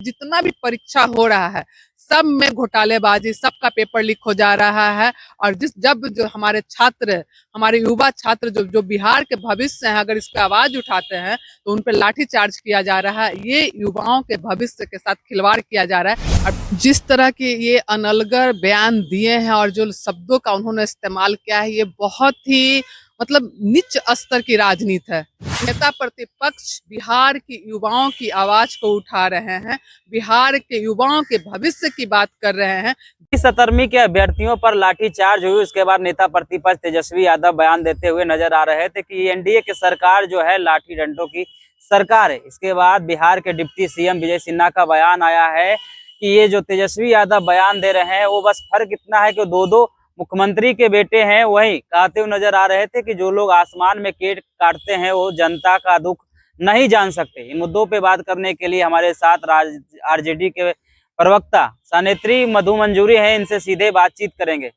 जितना भी परीक्षा हो रहा है सब में घोटालेबाजी, सबका पेपर लीक हो जा रहा है। और जब जो हमारे छात्र, हमारे युवा छात्र जो बिहार के भविष्य हैं, अगर इस पे आवाज उठाते हैं तो उन पे लाठी चार्ज किया जा रहा है। ये युवाओं के भविष्य के साथ खिलवाड़ किया जा रहा है। और जिस तरह के ये अनलगर बयान दिए हैं और जो शब्दों का उन्होंने इस्तेमाल किया है, ये बहुत ही मतलब नीच स्तर की राजनीति है। नेता प्रतिपक्ष बिहार की युवाओं की आवाज को उठा रहे हैं, बिहार के युवाओं के भविष्य की बात कर रहे हैं। 17वीं के अभ्यर्थियों पर लाठीचार्ज हुई, उसके बाद नेता प्रतिपक्ष तेजस्वी यादव बयान देते हुए नजर आ रहे थे कि एनडीए की सरकार जो है लाठी डंडों की सरकार है। इसके बाद बिहार के डिप्टी सीएम विजय सिन्हा का बयान आया है कि ये जो तेजस्वी यादव बयान दे रहे हैं वो बस फर्क इतना है कि दो दो मुख्यमंत्री के बेटे हैं। वही कहते हुए नजर आ रहे थे कि जो लोग आसमान में केक काटते हैं वो जनता का दुख नहीं जान सकते। इन मुद्दों पे बात करने के लिए हमारे साथ आरजेडी के प्रवक्ता सनेत्री मधु मंजूरी है, इनसे सीधे बातचीत करेंगे।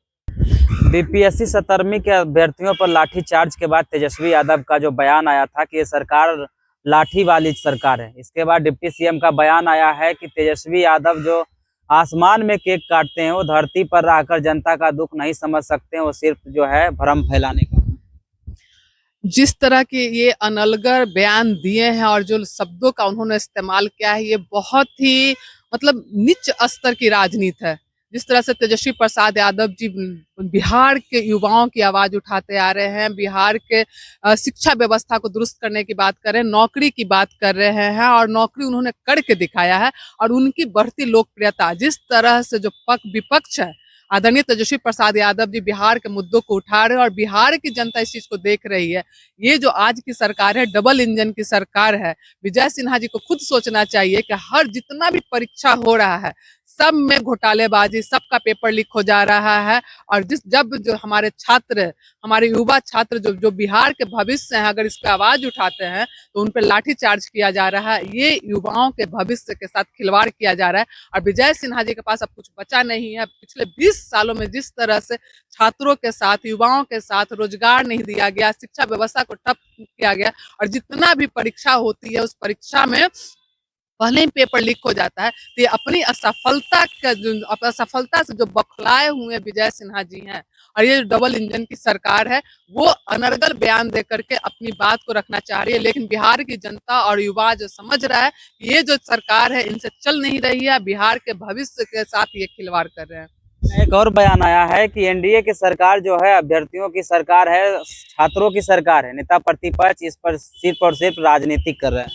बीपीएससी 17वीं के अभ्यर्थियों पर लाठीचार्ज के बाद तेजस्वी यादव का जो बयान आया था कि ये सरकार लाठी वाली सरकार है, इसके बाद डिप्टी सीएम का बयान आया है कि तेजस्वी यादव जो आसमान में केक काटते हैं वो धरती पर रहकर जनता का दुख नहीं समझ सकते हैं, वो सिर्फ जो है भ्रम फैलाने का। जिस तरह के ये अनलगर बयान दिए हैं और जो शब्दों का उन्होंने इस्तेमाल किया है, ये बहुत ही मतलब नीच स्तर की राजनीति है। जिस तरह से तेजस्वी प्रसाद यादव जी बिहार के युवाओं की आवाज उठाते आ रहे हैं, बिहार के शिक्षा व्यवस्था को दुरुस्त करने की बात कर रहे हैं, नौकरी की बात कर रहे हैं और नौकरी उन्होंने करके दिखाया है। और उनकी बढ़ती लोकप्रियता, जिस तरह से जो विपक्ष है, आदरणीय तेजस्वी प्रसाद यादव जी बिहार के मुद्दों को उठा रहे हैं और बिहार की जनता इस चीज को देख रही है। ये जो आज की सरकार है, डबल इंजन की सरकार है। विजय सिन्हा जी को खुद सोचना चाहिए कि हर जितना भी परीक्षा हो रहा है सब में घोटालेबाजी, सबका पेपर लीक हो जा रहा है। और जब जो हमारे छात्र, हमारे युवा छात्र जो बिहार के भविष्य हैं, अगर इस पे आवाज उठाते हैं तो उन पे लाठी चार्ज किया जा रहा है। ये युवाओं के भविष्य के साथ खिलवाड़ किया जा रहा है। और विजय सिन्हा जी के पास अब कुछ बचा नहीं है। पिछले 20 सालों में जिस तरह से छात्रों के साथ, युवाओं के साथ रोजगार नहीं दिया गया, शिक्षा व्यवस्था को ठप किया गया और जितना भी परीक्षा होती है उस परीक्षा में पहले ही पेपर लीक हो जाता है। तो ये अपनी असफलता से जो बौखलाए हुए विजय सिन्हा जी हैं और ये डबल इंजन की सरकार है, वो अनर्गल बयान दे करके अपनी बात को रखना चाह रही है। लेकिन बिहार की जनता और युवा जो समझ रहा है ये जो सरकार है इनसे चल नहीं रही है, बिहार के भविष्य के साथ ये खिलवाड़ कर रहे हैं। एक और बयान आया है कि एनडीए की सरकार जो है अभ्यर्थियों की सरकार है, छात्रों की सरकार है। नेता प्रतिपक्ष इस पर सिर्फ और सिर्फ राजनीति कर रहे हैं।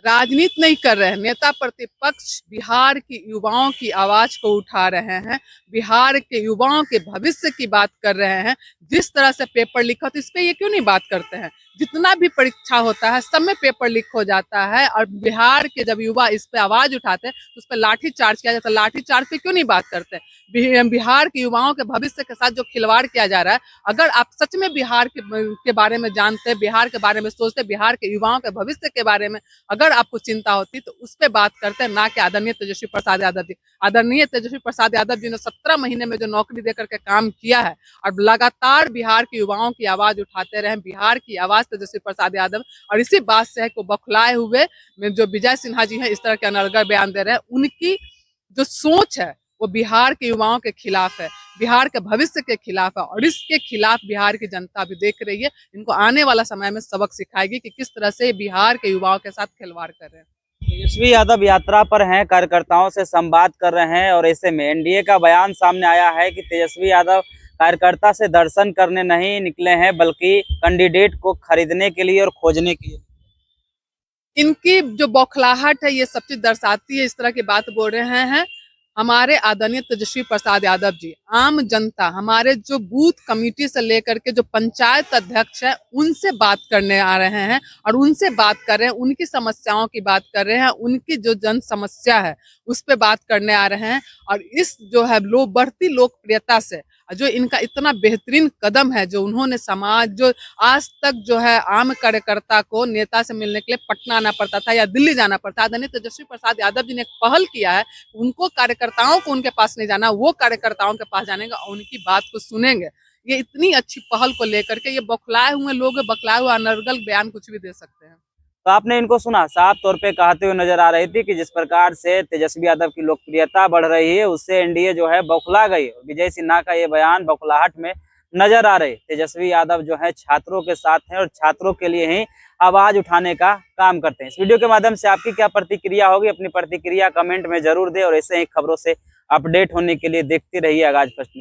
राजनीति नहीं कर रहे हैं, नेता प्रतिपक्ष बिहार की युवाओं की आवाज को उठा रहे हैं, बिहार के युवाओं के भविष्य की बात कर रहे हैं। जिस तरह से पेपर लीक होता है इस पे ये क्यों नहीं बात करते हैं? जितना भी परीक्षा होता है सब में पेपर लीक हो जाता है और बिहार के जब युवा इस पे आवाज उठाते हैं तो उस पर लाठी चार्ज किया जाता है। लाठी चार्ज पे क्यों नहीं बात करते? बिहार के युवाओं के भविष्य के साथ जो खिलवाड़ किया जा रहा है, अगर आप सच में बिहार के बारे में जानते, बिहार के बारे में सोचते, बिहार के युवाओं के भविष्य के बारे में अगर आपको चिंता होती तो उस पर बात करते हैं, ना कि आदरणीय तेजस्वी प्रसाद यादव जी। आदरणीय तेजस्वी प्रसाद यादव जी ने 17 महीने में जो नौकरी देकर के काम किया है और लगातार बिहार के युवाओं की आवाज उठाते रहे, बिहार की आवाज तेजस्वी प्रसाद यादव। और इसी बात से है को बौखलाए हुए जो विजय सिन्हा जी हैं इस तरह के अनर्गल बयान दे रहे हैं। उनकी जो सोच है वो बिहार के युवाओं के खिलाफ है, बिहार के भविष्य के खिलाफ है और इसके खिलाफ बिहार की जनता भी देख रही है। इनको आने वाला समय में सबक सिखाएगी कि किस तरह से बिहार के युवाओं के साथ खिलवाड़ कर रहे हैं। तेजस्वी यादव यात्रा पर हैं, कार्यकर्ताओं से संवाद कर रहे हैं और ऐसे में एनडीए का बयान सामने आया है कि तेजस्वी यादव कार्यकर्ता से दर्शन करने नहीं निकले हैं बल्कि कैंडिडेट को खरीदने के लिए और खोजने के लिए। इनकी जो बौखलाहट है ये सब चीज दर्शाती है, इस तरह की बात बोल रहे हैं। हमारे आदरणीय तेजस्वी प्रसाद यादव जी आम जनता, हमारे जो बूथ कमेटी से लेकर के जो पंचायत अध्यक्ष है उनसे बात करने आ रहे हैं और उनसे बात कर रहे हैं, उनकी समस्याओं की बात कर रहे हैं, उनकी जो जन समस्या है उस पर बात करने आ रहे हैं। और इस जो है बढ़ती लोकप्रियता से जो इनका इतना बेहतरीन कदम है, जो उन्होंने समाज, जो आज तक जो है आम कार्यकर्ता को नेता से मिलने के लिए पटना आना पड़ता था या दिल्ली जाना पड़ता, आदरणीय तेजस्वी प्रसाद यादव जी ने एक पहल किया है। उनको कार्यकर्ताओं को उनके पास नहीं जाना, वो कार्यकर्ताओं के पास जानेंगे और उनकी बात को सुनेंगे। ये इतनी अच्छी पहल को लेकर के ये बौखलाए हुए लोग, बौखलाए हुए अनर्गल बयान कुछ भी दे सकते हैं। तो आपने इनको सुना, साफ तौर पे कहते हुए नजर आ रही थी कि जिस प्रकार से तेजस्वी यादव की लोकप्रियता बढ़ रही है उससे एनडीए जो है बौखला गई। विजय सिन्हा का ये बयान बौखलाहट में नजर आ रही। तेजस्वी यादव जो है छात्रों के साथ हैं और छात्रों के लिए ही आवाज उठाने का काम करते हैं। इस वीडियो के माध्यम से आपकी क्या प्रतिक्रिया होगी, अपनी प्रतिक्रिया कमेंट में जरूर दें और ऐसे ही खबरों से अपडेट होने के लिए देखते रहिए आगाज फर्स्ट न्यूज।